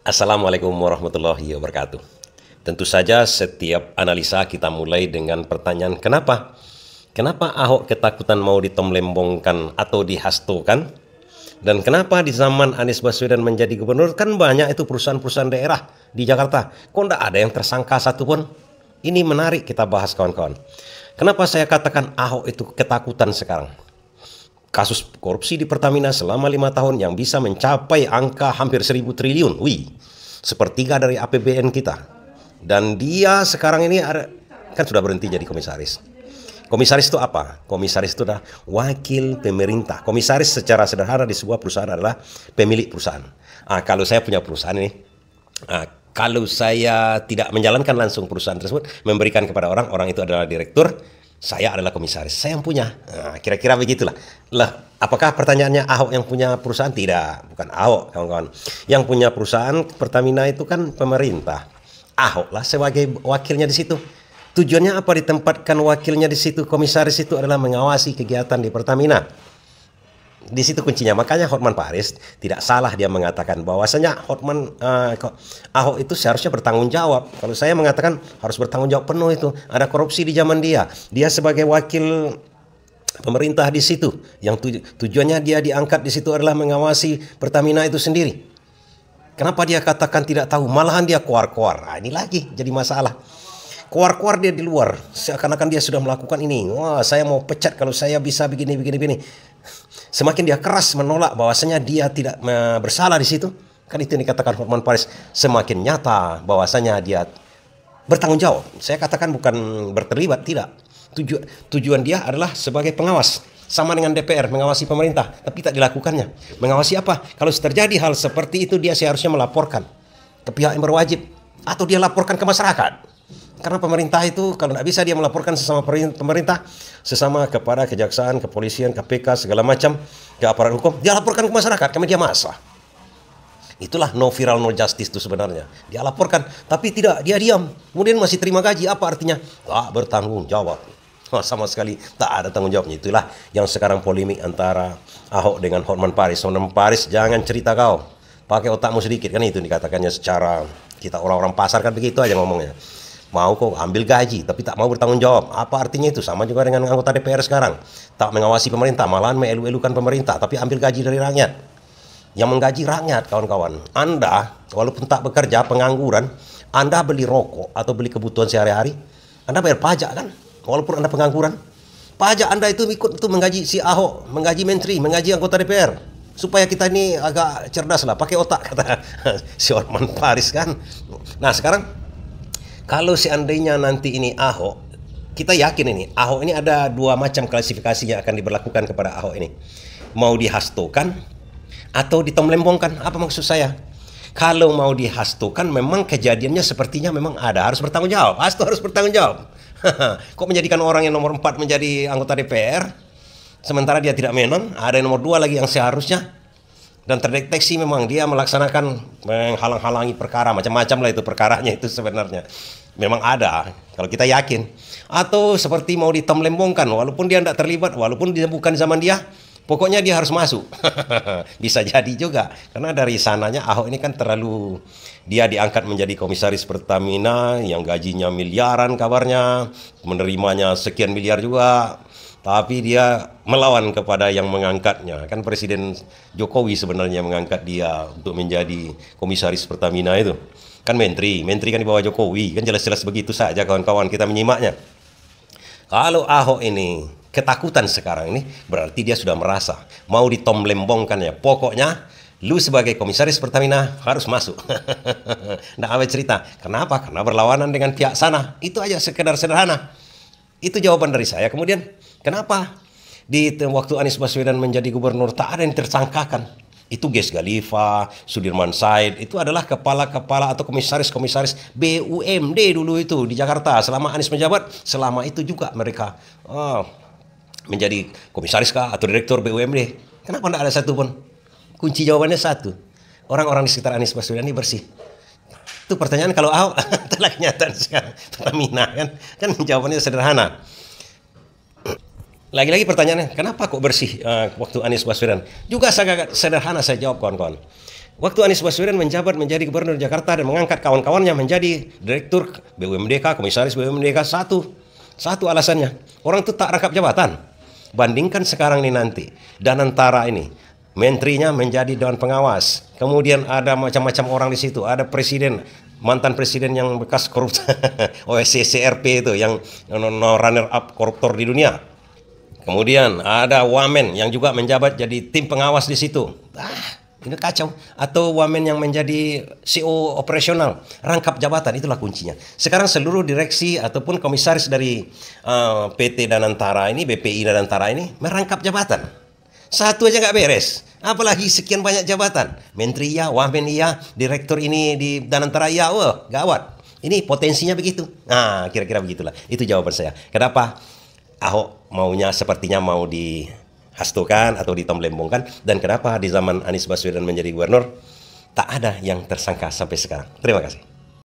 Assalamualaikum warahmatullahi wabarakatuh. Tentu saja setiap analisa kita mulai dengan pertanyaan kenapa? Kenapa Ahok ketakutan mau ditomlembongkan atau dihastokan? Dan kenapa di zaman Anies Baswedan menjadi gubernur kan banyak itu perusahaan-perusahaan daerah di Jakarta. Kok tidak ada yang tersangka satupun? Ini menarik kita bahas kawan-kawan. Kenapa saya katakan Ahok itu ketakutan sekarang? Kasus korupsi di Pertamina selama 5 tahun yang bisa mencapai angka hampir 1.000 triliun. Wih, sepertiga dari APBN kita. Dan dia sekarang ini kan sudah berhenti jadi komisaris. Komisaris itu apa? Komisaris itu adalah wakil pemerintah. Komisaris secara sederhana di sebuah perusahaan adalah pemilik perusahaan. Kalau saya punya perusahaan ini, kalau saya tidak menjalankan langsung perusahaan tersebut, memberikan kepada orang, orang itu adalah direktur, saya adalah komisaris, saya yang punya. Kira-kira begitulah. Lah, apakah pertanyaannya Ahok yang punya perusahaan? Tidak, bukan Ahok, kawan-kawan. Yang punya perusahaan Pertamina itu kan pemerintah. Ahok lah sebagai wakilnya di situ. Tujuannya apa ditempatkan wakilnya di situ? Komisaris itu adalah mengawasi kegiatan di Pertamina. Di situ kuncinya. Makanya Hotman Paris tidak salah dia mengatakan bahwasanya Ahok itu seharusnya bertanggung jawab. Kalau saya mengatakan harus bertanggung jawab penuh itu. Ada korupsi di zaman dia. Dia sebagai wakil pemerintah di situ. Yang tujuannya dia diangkat di situ adalah mengawasi Pertamina itu sendiri. Kenapa dia katakan tidak tahu? Malahan dia keluar-keluar. Ini lagi jadi masalah. Keluar-keluar dia di luar, seakan-akan dia sudah melakukan ini. Wah, saya mau pecat kalau saya bisa begini. Semakin dia keras menolak bahwasanya dia tidak bersalah di situ, kan itu yang dikatakan Hotman Paris, semakin nyata bahwasanya dia bertanggung jawab. Saya katakan bukan berterlibat, tidak. Tujuan dia adalah sebagai pengawas, sama dengan DPR mengawasi pemerintah, tapi tak dilakukannya. Mengawasi apa? Kalau terjadi hal seperti itu dia seharusnya melaporkan ke pihak yang berwajib atau dia laporkan ke masyarakat. Karena pemerintah itu kalau tidak bisa dia melaporkan sesama pemerintah, sesama kepada kejaksaan, kepolisian, KPK, segala macam, ke aparat hukum, dia laporkan ke masyarakat, ke media massa. Itulah no viral no justice itu sebenarnya. Dia laporkan, tapi tidak, dia diam. Kemudian masih terima gaji, apa artinya? Tak bertanggung jawab. Sama sekali tak ada tanggung jawabnya. Itulah yang sekarang polemik antara Ahok dengan Hotman Paris. Hotman Paris, jangan cerita kau, pakai otakmu sedikit, kan itu dikatakannya secara kita orang-orang pasar kan begitu aja ngomongnya. Mau kok ambil gaji tapi tak mau bertanggung jawab. Apa artinya itu? Sama juga dengan anggota DPR sekarang. Tak mengawasi pemerintah, malahan mengelu-elukan pemerintah, tapi ambil gaji dari rakyat. Yang menggaji rakyat, kawan-kawan. Anda, walaupun tak bekerja, pengangguran, Anda beli rokok atau beli kebutuhan sehari-hari, Anda bayar pajak kan? Walaupun Anda pengangguran. Pajak Anda itu ikut itu menggaji si Ahok, menggaji menteri, menggaji anggota DPR. Supaya kita ini agak cerdas lah, pakai otak, kata si Hotman Paris kan. Nah sekarang, kalau seandainya nanti ini Ahok, kita yakin ini Ahok ini ada dua macam klasifikasi yang akan diberlakukan kepada Ahok ini. Mau dihastokan atau ditomlembongkan. Apa maksud saya? Kalau mau dihastokan memang kejadiannya sepertinya memang ada. Harus bertanggung jawab. Hasto harus bertanggung jawab. Kok menjadikan orang yang nomor 4 menjadi anggota DPR? Sementara dia tidak menang. Ada yang nomor 2 lagi yang seharusnya. Dan terdeteksi memang dia melaksanakan menghalang-halangi perkara, macam-macam lah itu perkaranya itu sebenarnya. Memang ada, kalau kita yakin. Atau seperti mau ditomlembongkan, walaupun dia tidak terlibat, walaupun dia bukan zaman dia, pokoknya dia harus masuk. Bisa jadi juga, karena dari sananya Ahok ini kan terlalu, dia diangkat menjadi komisaris Pertamina, yang gajinya miliaran kabarnya, menerimanya sekian miliar juga. Tapi dia melawan kepada yang mengangkatnya. Kan Presiden Jokowi sebenarnya mengangkat dia untuk menjadi komisaris Pertamina itu. Kan menteri kan di bawah Jokowi. Kan jelas-jelas begitu saja kawan-kawan kita menyimaknya. Kalau Ahok ini ketakutan sekarang ini, berarti dia sudah merasa mau ditomlembongkan ya. Pokoknya lu sebagai komisaris Pertamina harus masuk. Nggak ada cerita. Kenapa? Karena berlawanan dengan pihak sana. Itu aja sekedar sederhana. Itu jawaban dari saya. Kemudian kenapa di waktu Anies Baswedan menjadi gubernur tak ada yang tersangkakan? Itu Ges Galifa, Sudirman Said, itu adalah kepala-kepala atau komisaris-komisaris BUMD dulu itu di Jakarta. Selama Anies menjabat, selama itu juga mereka menjadi komisaris kah atau direktur BUMD. Kenapa tidak ada satu pun? Kunci jawabannya satu. Orang-orang di sekitar Anies Baswedan ini bersih. Itu pertanyaan kalau Ahok telah kenyataan sekarang Pertamina kan jawabannya sederhana. Lagi-lagi pertanyaannya, kenapa kok bersih waktu Anies Baswedan? Juga sangat sederhana saya jawab kawan-kawan. Waktu Anies Baswedan menjabat menjadi gubernur Jakarta dan mengangkat kawan-kawannya menjadi direktur BUMDK, komisaris BUMDK, satu alasannya, orang itu tak rangkap jabatan. Bandingkan sekarang ini nanti, Danantara ini, menterinya menjadi dewan pengawas, kemudian ada macam-macam orang di situ, ada presiden, mantan presiden yang bekas koruptor, OSCCRP itu, yang runner up koruptor di dunia. Kemudian ada wamen yang juga menjabat jadi tim pengawas di situ. Ini kacau. Atau wamen yang menjadi CEO operasional, rangkap jabatan, itulah kuncinya. Sekarang seluruh direksi ataupun komisaris dari PT Danantara ini, BPI Danantara ini merangkap jabatan. Satu aja nggak beres, apalagi sekian banyak jabatan. Menteri ya, wamen iya, direktur ini di Danantara iya, wah gawat. Ini potensinya begitu. Nah, kira-kira begitulah. Itu jawaban saya. Kenapa Ahok maunya sepertinya mau dihastukan atau ditomlembongkan, dan kenapa di zaman Anies Baswedan menjadi gubernur tak ada yang tersangka sampai sekarang. Terima kasih.